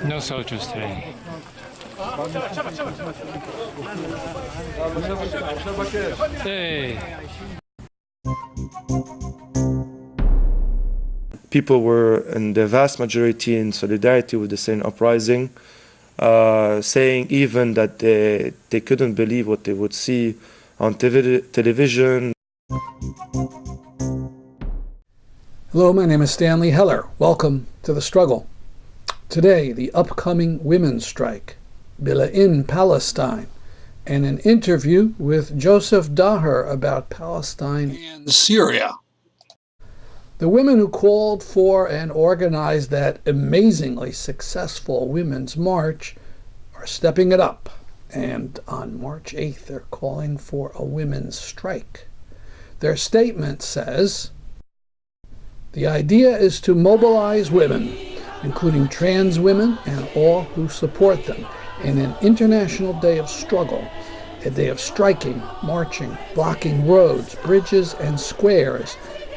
No soldiers today. Hey. People were, in the vast majority, in solidarity with the Syrian uprising, saying even that they couldn't believe what they would see on television. Hello, my name is Stanley Heller. Welcome to The Struggle. Today, the upcoming women's strike, in Palestine, and an interview with Joseph Daher about Palestine and Syria. The women who called for and organized that amazingly successful Women's March are stepping it up, and on March 8th they're calling for a women's strike. Their statement says, "The idea is to mobilize women, including trans women and all who support them, in an international day of struggle, a day of striking, marching, blocking roads, bridges, and squares,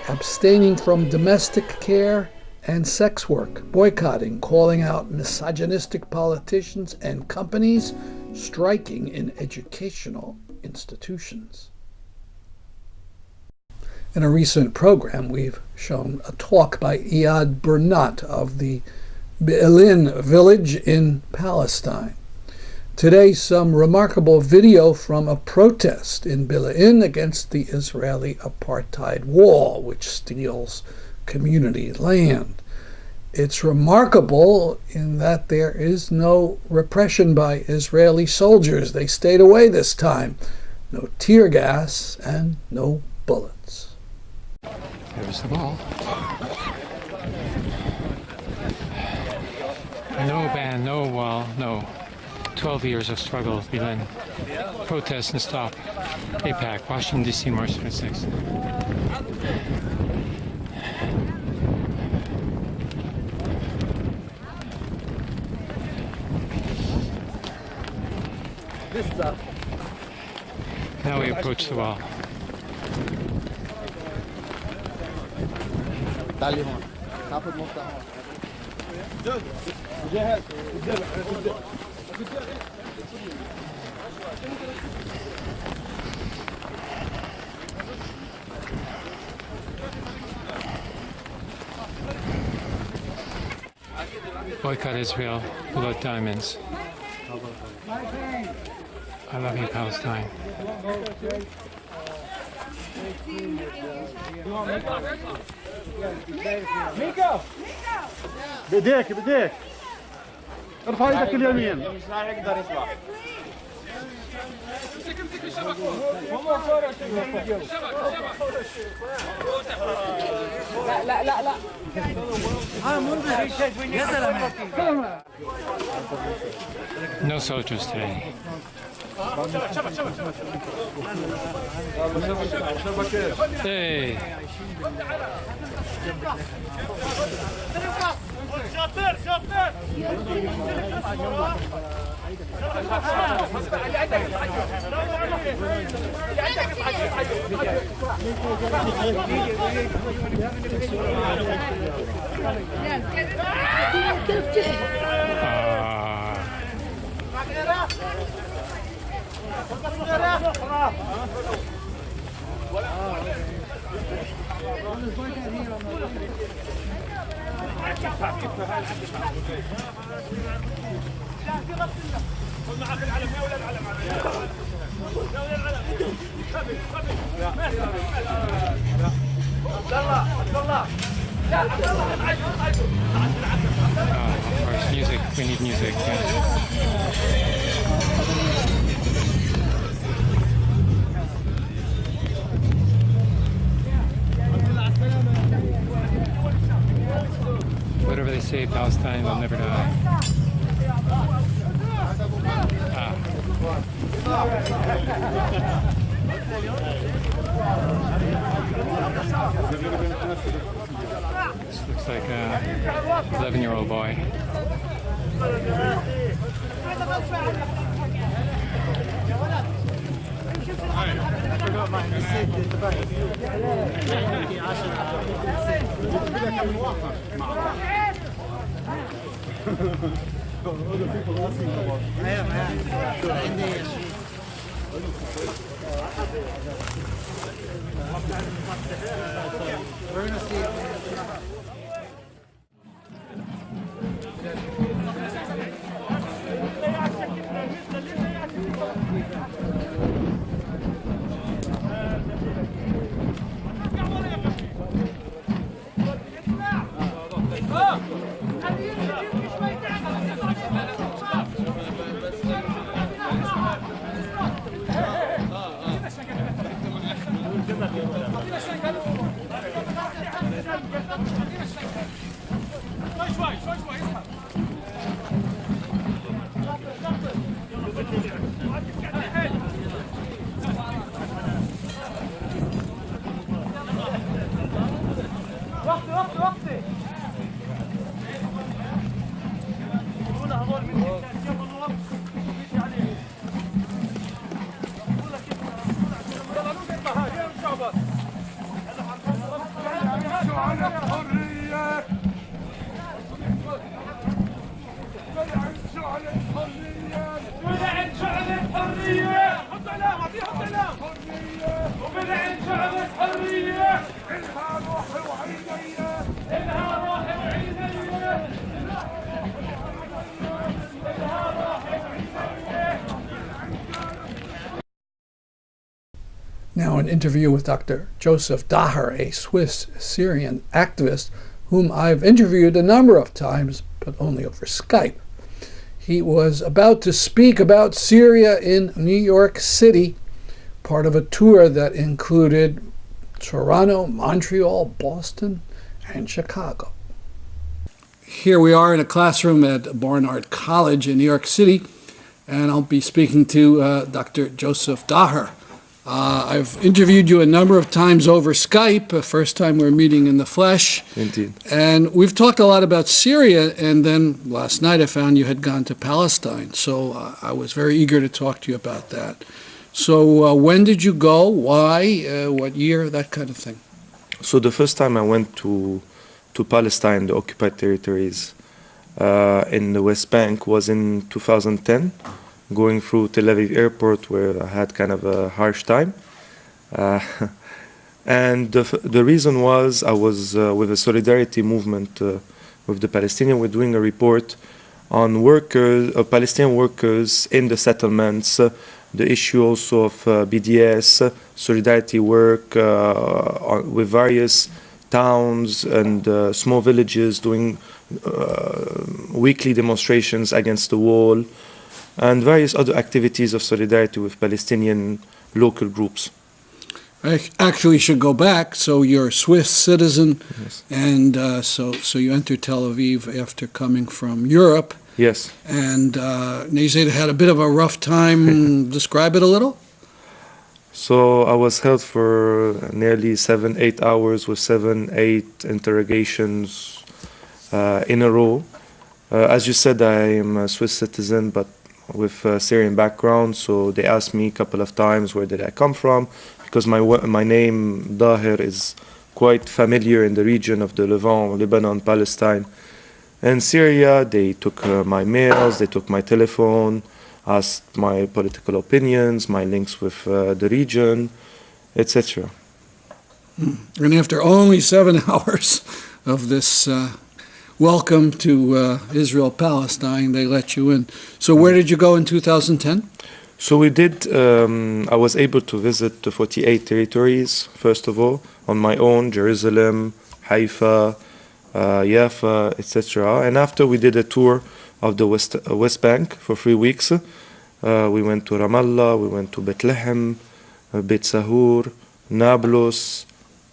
abstaining from domestic care and sex work, boycotting, calling out misogynistic politicians and companies, striking in educational institutions." In a recent program, we've shown a talk by Iyad Burnat of the Be'elin village in Palestine. Today, some remarkable video from a protest in Be'elin against the Israeli apartheid wall, which steals community land. It's remarkable in that there is no repression by Israeli soldiers. They stayed away this time. No tear gas and no bullets. There's the wall. No ban, no wall, no. 12 years of struggle, Berlin. Protest and stop. APAC, Washington, D.C., March 26th. Now we approach the wall. Boycott Israel, blood diamonds. I love you, Palestine. ميكا بديك ارفع ايدك اليمين مش هيقدر يطلع لا يا زلمه No soldiers today. Hey. Of course, music. We need music. Whatever they say, Palestine will never die. This looks like a 11-year-old boy. Other people asking about Now, an interview with Dr. Joseph Daher, a Swiss Syrian activist whom I've interviewed a number of times, but only over Skype. He was about to speak about Syria in New York City, part of a tour that included Toronto, Montreal, Boston, and Chicago. Here we are in a classroom at Barnard College in New York City, and I'll be speaking to Dr. Joseph Daher. I've interviewed you a number of times over Skype, first time we're meeting in the flesh. Indeed. And we've talked a lot about Syria, and then last night I found you had gone to Palestine. So I was very eager to talk to you about that. So when did you go? Why? What year? That kind of thing. So the first time I went to Palestine, the occupied territories in the West Bank, was in 2010. Going through Tel Aviv airport, where I had kind of a harsh time. And the reason was I was with a solidarity movement with the Palestinians. We're doing a report on Palestinian workers in the settlements, the issue also of BDS, solidarity work with various towns and small villages doing weekly demonstrations against the wall, and various other activities of solidarity with Palestinian local groups. I actually should go back. So you're a Swiss citizen, Yes. and so you entered Tel Aviv after coming from Europe. Yes. And you said had a bit of a rough time. Describe it a little. So I was held for nearly 7-8 hours with 7-8 interrogations in a row. As you said, I am a Swiss citizen, but with a Syrian background, so they asked me a couple of times where did I come from, because my name Daher is quite familiar in the region of the Levant, Lebanon, Palestine, and Syria. They took my mails, they took my telephone, asked my political opinions, my links with the region, etc. And after only 7 hours of this welcome to Israel-Palestine, they let you in. So where did you go in 2010? So we did, I was able to visit the 48 territories, first of all, on my own, Jerusalem, Haifa, Jaffa, etc. And after we did a tour of the West Bank for 3 weeks, we went to Ramallah, we went to Bethlehem, Beit Sahur, Nablus,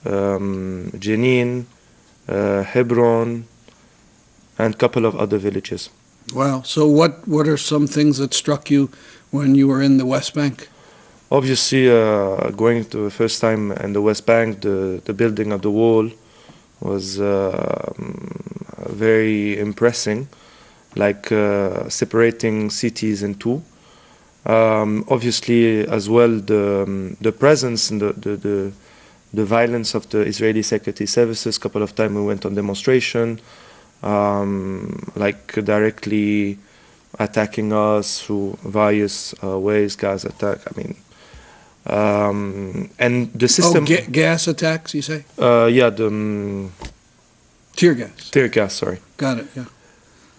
Jenin, Hebron, and a couple of other villages. Wow. So what are some things that struck you when you were in the West Bank? Obviously, going to the first time in the West Bank, the building of the wall was very impressive, like separating cities in two. Obviously, as well, the presence and the violence of the Israeli security services. A couple of times we went on demonstration. like directly attacking us through various ways, gas attack. I mean, and the system. Gas attacks, you say? Yeah, the Tear gas. tear gas. Sorry. Got it, yeah.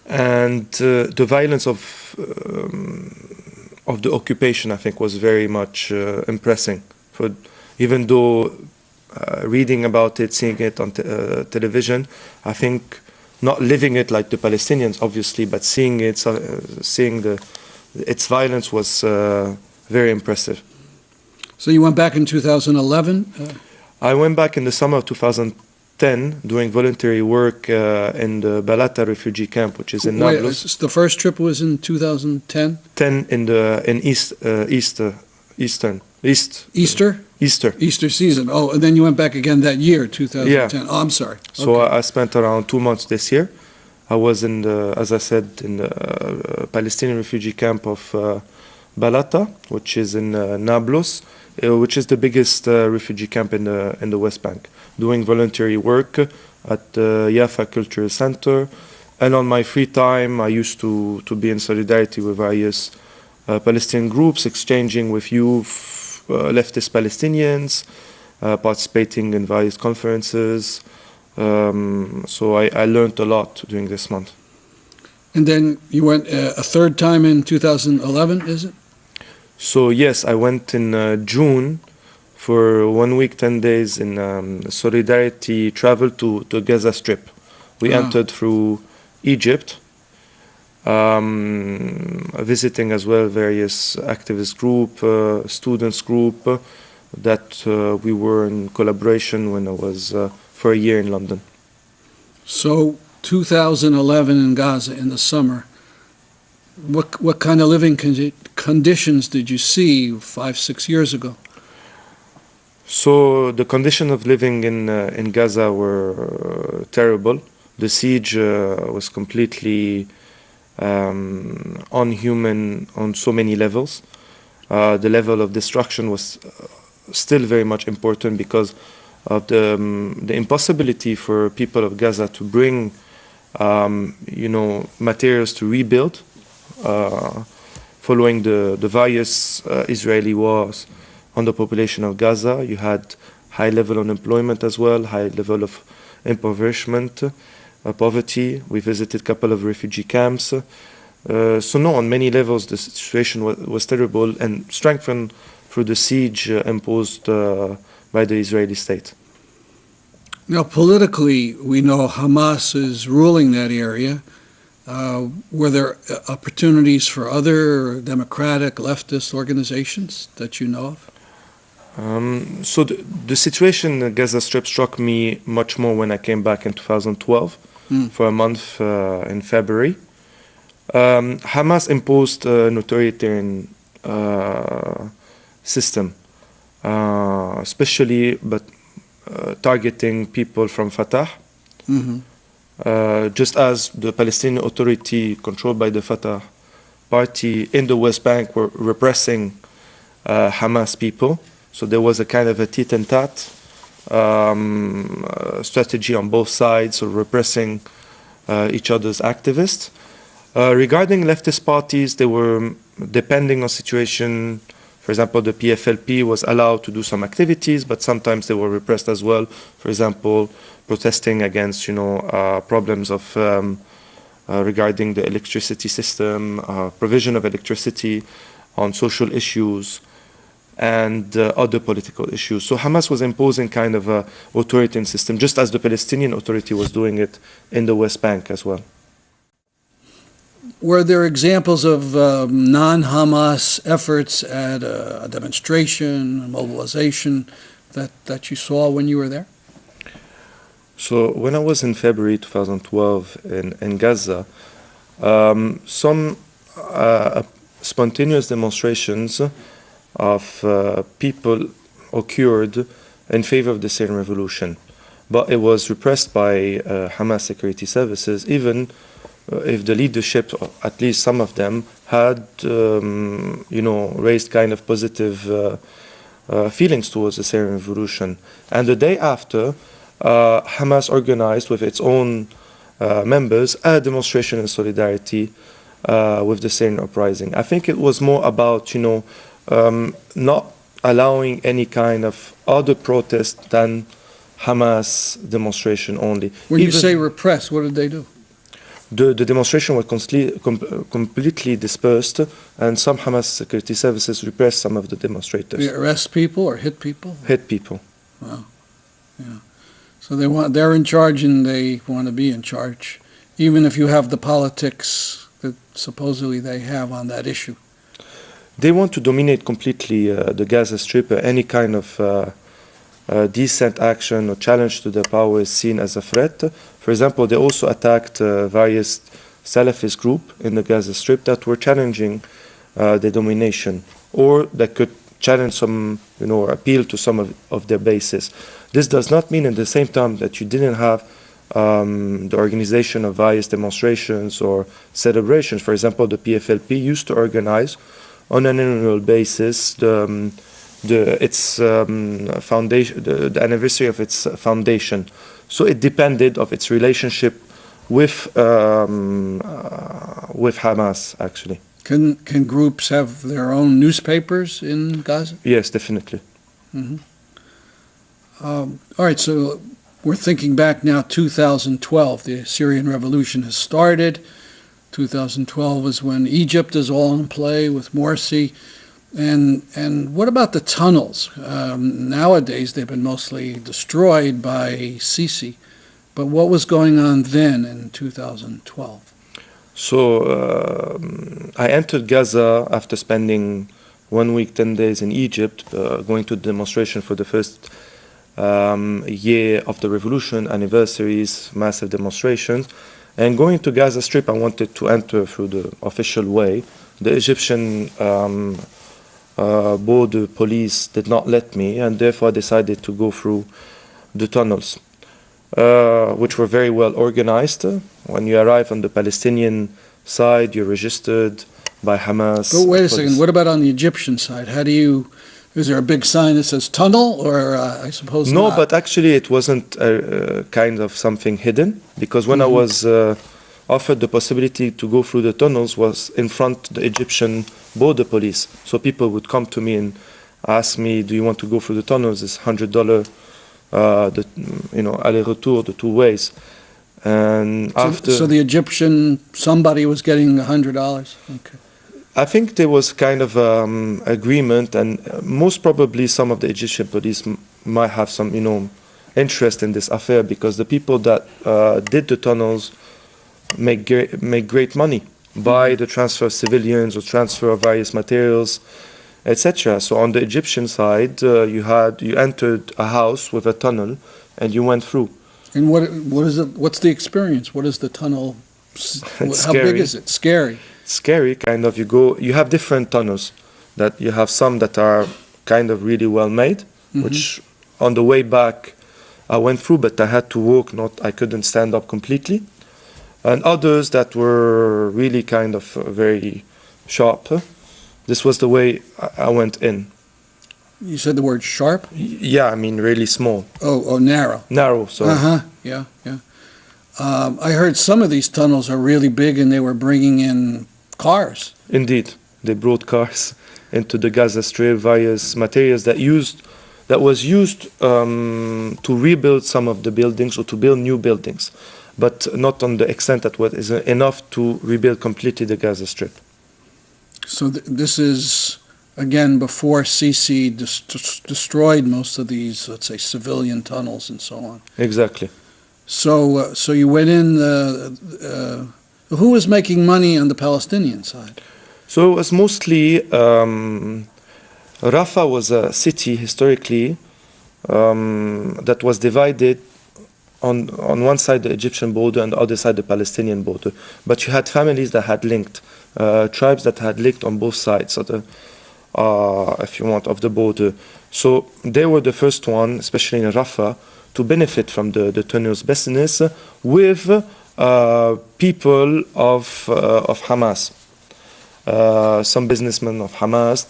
And the violence of the occupation, I think, was very much impressive. For even though reading about it, seeing it on television, I think not living it like the Palestinians, obviously, but seeing it, seeing its violence was very impressive. So you went back in 2011? I went back in the summer of 2010 doing voluntary work in the Balata refugee camp, which is in Nablus. The first trip was in 2010? 10 in Easter season. Oh, and then you went back again that year, 2010. Yeah. Oh, I'm sorry. So Okay. I spent around 2 months this year. I was in the, as I said, in the Palestinian refugee camp of Balata, which is in Nablus, which is the biggest refugee camp in the West Bank, doing voluntary work at the Yafa Cultural Center. And on my free time, I used to be in solidarity with various Palestinian groups, exchanging with youth, leftist Palestinians, participating in various conferences. So I learned a lot during this month. And then you went a third time in 2011, is it? So yes, I went in June for 1 week, 10 days in solidarity travel to Gaza Strip. We entered through Egypt, visiting as well various activist group, students group that we were in collaboration when I was for a year in London. So 2011 in Gaza in the summer, what kind of living conditions did you see 5-6 years ago? So the conditions of living in Gaza were terrible. The siege was completely unhuman on so many levels. The level of destruction was still very much important because of the impossibility for people of Gaza to bring, materials to rebuild, following the various Israeli wars on the population of Gaza. You had high level unemployment as well, high level of impoverishment, poverty. We visited a couple of refugee camps. So no, on many levels the situation was terrible and strengthened through the siege imposed by the Israeli state. Now, politically, we know Hamas is ruling that area. Were there opportunities for other democratic leftist organizations that you know of? So the situation in Gaza Strip struck me much more when I came back in 2012 for a month in February. Hamas imposed an authoritarian system, especially targeting people from Fatah. Just as the Palestinian Authority controlled by the Fatah party in the West Bank were repressing Hamas people. So there was a kind of a tit-and-tat strategy on both sides, so repressing each other's activists. Regarding leftist parties, they were, depending on situation, for example, the PFLP was allowed to do some activities, but sometimes they were repressed as well. For example, protesting against, problems of regarding the electricity system, provision of electricity, on social issues, and other political issues. So Hamas was imposing kind of a authoritarian system, just as the Palestinian Authority was doing it in the West Bank as well. Were there examples of non-Hamas efforts at a demonstration, a mobilization that you saw when you were there? So when I was in February 2012 in Gaza, some spontaneous demonstrations of people occurred in favor of the Syrian revolution. But it was repressed by Hamas security services, even if the leadership, at least some of them, had raised kind of positive feelings towards the Syrian revolution. And the day after, Hamas organized with its own members, a demonstration in solidarity with the Syrian uprising. I think it was more about, not allowing any kind of other protest than Hamas demonstration only. When you Even say repress, what did they do? the demonstration was completely dispersed, and some Hamas security services repressed some of the demonstrators, They arrest people or hit people? hit people. Wow. Yeah. So they're in charge and they want to be in charge, even if you have the politics that supposedly they have on that issue. They want to dominate completely the Gaza Strip. Any kind of decent action or challenge to their power is seen as a threat. For example, they also attacked various Salafist groups in the Gaza Strip that were challenging the domination, or that could challenge some, or appeal to some of their bases. This does not mean at the same time that you didn't have the organization of various demonstrations or celebrations. For example, the PFLP used to organize on an annual basis its foundation, the anniversary of its foundation. So it depended of its relationship with Hamas, actually. Can groups have their own newspapers in Gaza? Yes, definitely. All right, so we're thinking back now, 2012, the Syrian revolution has started. 2012 is when Egypt is all in play with Morsi. And what about the tunnels? Nowadays, they've been mostly destroyed by Sisi. But what was going on then in 2012? So I entered Gaza after spending 1 week, 10 days in Egypt, going to the demonstration for the first year of the revolution, anniversaries, massive demonstrations. And going to Gaza Strip, I wanted to enter through the official way. The Egyptian border police did not let me, and therefore I decided to go through the tunnels, which were very well organized. When you arrive on the Palestinian side, you're registered by Hamas. But wait a second, what about on the Egyptian side? Is there a big sign that says tunnel, or I suppose No, not? but actually it wasn't kind of something hidden, because when I was offered the possibility to go through the tunnels was in front of the Egyptian border police. So people would come to me and ask me, do you want to go through the tunnels? It's $100, aller-retour, the two ways. And So the Egyptian, somebody was getting $100? Okay. I think there was kind of agreement, and most probably some of the Egyptian police might have some, interest in this affair, because the people that did the tunnels make great money by the transfer of civilians or transfer of various materials, etc. So on the Egyptian side, you entered a house with a tunnel, and you went through. And what is it? What's the experience? What is the tunnel? How big is it? Scary. Scary, kind of. You have different tunnels. That you have some that are kind of really well made, which on the way back I went through, but I had to walk. I couldn't stand up completely. And others that were really kind of very sharp. This was the way I went in. You said the word sharp? Yeah, I mean really small. Oh, narrow. Narrow, sorry. Yeah. I heard some of these tunnels are really big, and they were bringing in cars. Indeed, they brought cars into the Gaza Strip, various materials that was used to rebuild some of the buildings or to build new buildings, but not on the extent that what is enough to rebuild completely the Gaza Strip. So this is, again, before Sisi destroyed most of these, let's say, civilian tunnels and so on. Exactly. So you went in. Who was making money on the Palestinian side? So it was mostly Rafah was a city historically that was divided on one side the Egyptian border and the other side the Palestinian border. But you had families that had linked, tribes that had linked on both sides of the, if you want, of the border. So they were the first one, especially in Rafah, to benefit from the tunnels business with people of Hamas, some businessmen of Hamas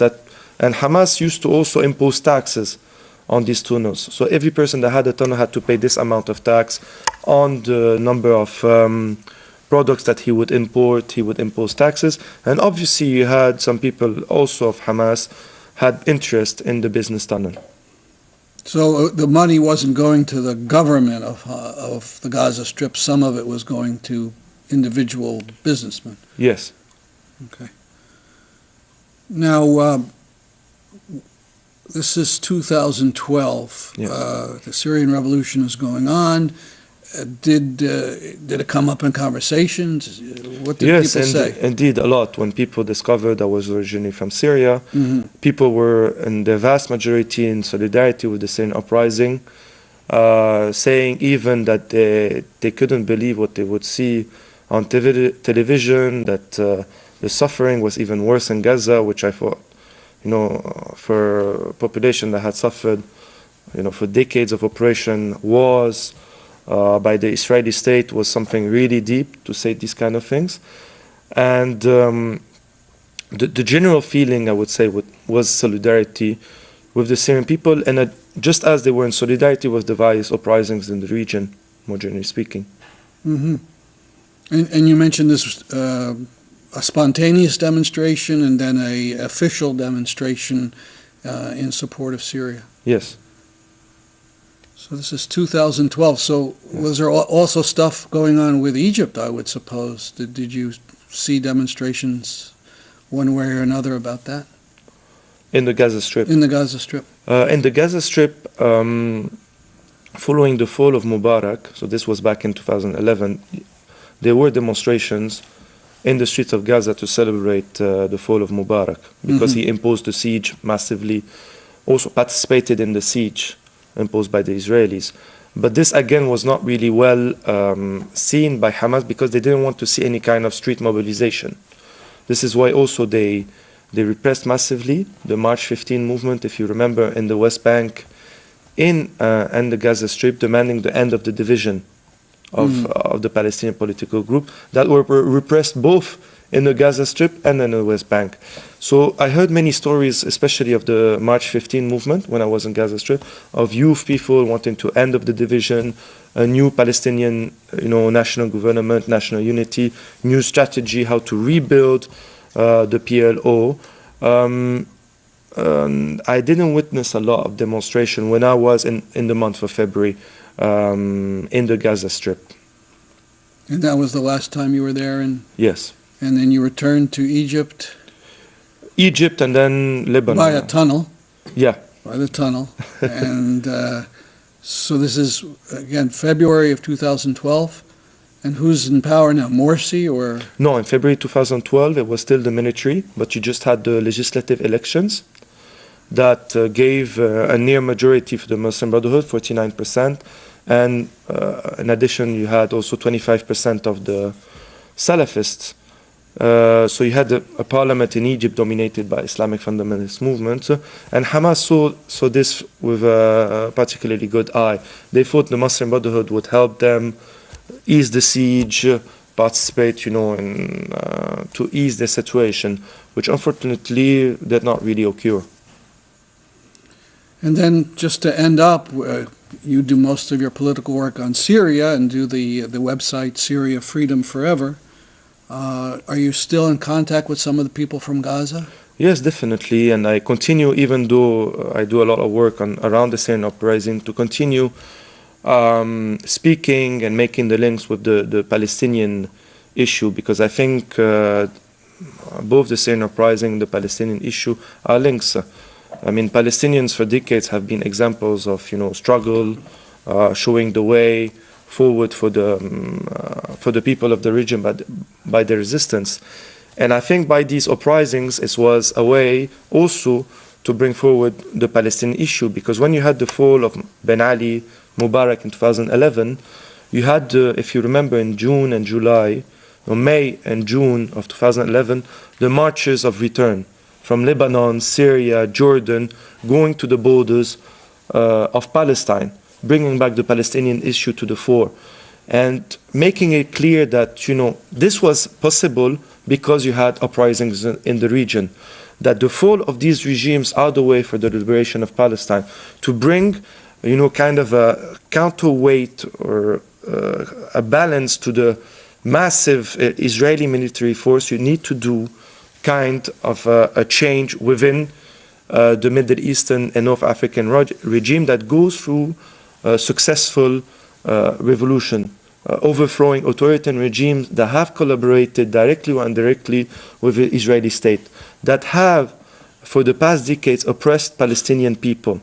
and Hamas used to also impose taxes on these tunnels. So every person that had a tunnel had to pay this amount of tax on the number of products that he would import. He would impose taxes. And obviously you had some people also of Hamas had interest in the business tunnel. So the money wasn't going to the government of the Gaza Strip. Some of it was going to individual businessmen. Yes. Okay. Now, this is 2012. Yes. The Syrian revolution is going on. Did it come up in conversations? What did Yes, people say? indeed, a lot. When people discovered I was originally from Syria, Mm-hmm. people were, in the vast majority, in solidarity with the Syrian uprising, saying even that they couldn't believe what they would see on television, that the suffering was even worse in Gaza, which I thought, for a population that had suffered, for decades of oppression, wars, by the Israeli state, was something really deep to say these kind of things. And the general feeling, I would say, was solidarity with the Syrian people, and just as they were in solidarity with the various uprisings in the region, more generally speaking. Mm-hmm. And you mentioned this a spontaneous demonstration and then a official demonstration in support of Syria. Yes. So this is 2012. So was there also stuff going on with Egypt, I would suppose? Did you see demonstrations one way or another about that? In the Gaza Strip. In the Gaza Strip. In the Gaza Strip, following the fall of Mubarak, so this was back in 2011, there were demonstrations in the streets of Gaza to celebrate the fall of Mubarak, because he imposed the siege massively, also participated in the siege imposed by the Israelis. But this again was not really well seen by Hamas, because they didn't want to see any kind of street mobilization. This is why also they repressed massively the March 15 movement, if you remember, in the West Bank and the Gaza Strip, demanding the end of the division of the Palestinian political group, that were repressed both in the Gaza Strip and in the West Bank. So I heard many stories, especially of the March 15 movement when I was in Gaza Strip, of youth people wanting to end of the division, a new Palestinian, national government, national unity, new strategy, how to rebuild the PLO. I didn't witness a lot of demonstration when I was in the month of February in the Gaza Strip. And that was the last time you were there? Yes. And then you returned to Egypt? Egypt and then Lebanon. By a tunnel? Yeah. By the tunnel. And so this is, again, February of 2012. And who's in power now, Morsi or? No, in February 2012, it was still the military, but you just had the legislative elections that gave a near majority for the Muslim Brotherhood, 49%. And in addition, you had also 25% of the Salafists. So you had a parliament in Egypt dominated by Islamic fundamentalist movements. And Hamas saw this with a particularly good eye. They thought the Muslim Brotherhood would help them ease the siege, participate, to ease the situation, which unfortunately did not really occur. And then just to end up, you do most of your political work on Syria and do the website Syria Freedom Forever. Are you still in contact with some of the people from Gaza? Yes, definitely, and I continue, even though I do a lot of work around the Syrian uprising, to continue speaking and making the links with the Palestinian issue, because I think both the Syrian uprising and the Palestinian issue are links. I mean, Palestinians for decades have been examples of struggle, showing the way forward for the people of the region by the resistance. And I think by these uprisings, it was a way also to bring forward the Palestinian issue, because when you had the fall of Ben Ali, Mubarak in 2011, you had, if you remember, in June and July, or May and June of 2011, the marches of return from Lebanon, Syria, Jordan, going to the borders of Palestine, bringing back the Palestinian issue to the fore, and making it clear that, this was possible because you had uprisings in the region. that the fall of these regimes are the way for the liberation of Palestine. To bring, kind of a counterweight or a balance to the massive Israeli military force, you need to do kind of a change within the Middle Eastern and North African regime that goes through successful revolution, overthrowing authoritarian regimes that have collaborated directly or indirectly with the Israeli state, that have, for the past decades, oppressed Palestinian people.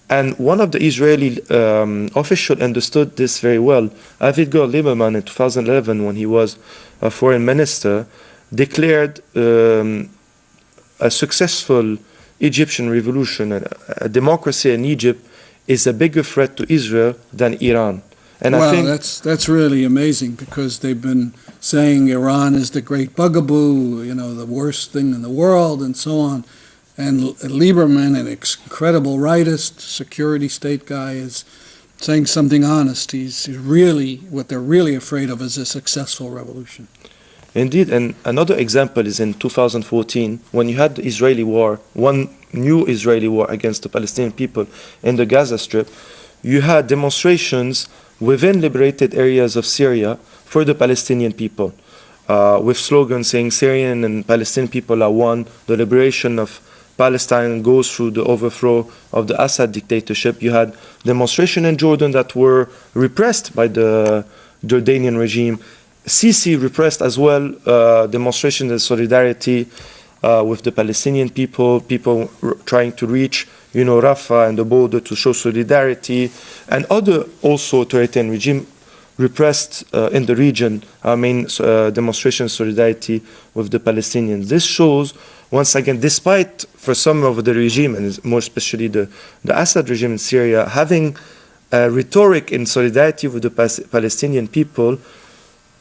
And one of the Israeli officials understood this very well. Avigdor Lieberman in 2011, when he was a foreign minister, declared a successful Egyptian revolution, a democracy in Egypt, is a bigger threat to Israel than Iran. And wow, I think that's really amazing, because they've been saying Iran is the great bugaboo, the worst thing in the world, and so on. And Lieberman, an incredible rightist security state guy, is saying something honest. He's really, what they're really afraid of is a successful revolution. Indeed, and another example is in 2014, when you had the Israeli war, one new Israeli war against the Palestinian people in the Gaza Strip. You had demonstrations within liberated areas of Syria for the Palestinian people, with slogans saying Syrian and Palestinian people are one, the liberation of Palestine goes through the overthrow of the Assad dictatorship. You had demonstrations in Jordan that were repressed by the Jordanian regime. Sisi repressed as well demonstrations of solidarity with the Palestinian people trying to reach, Rafah and the border to show solidarity, and other also authoritarian regime repressed in the region, demonstration of solidarity with the Palestinians. This shows, once again, despite for some of the regime, and more especially the Assad regime in Syria, having a rhetoric in solidarity with the Palestinian people,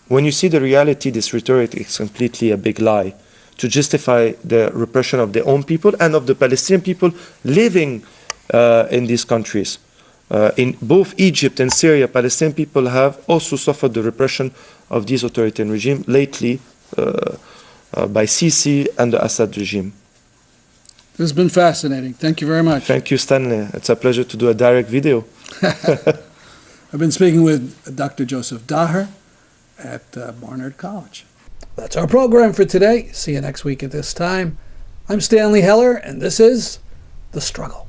when you see the reality, this rhetoric is completely a big lie to justify the repression of their own people and of the Palestinian people living in these countries. In both Egypt and Syria, Palestinian people have also suffered the repression of these authoritarian regimes lately by Sisi and the Assad regime. This has been fascinating. Thank you very much. Thank you, Stanley. It's a pleasure to do a direct video. I've been speaking with Dr. Joseph Daher at Barnard College. That's our program for today. See you next week at this time. I'm Stanley Heller, and this is The Struggle.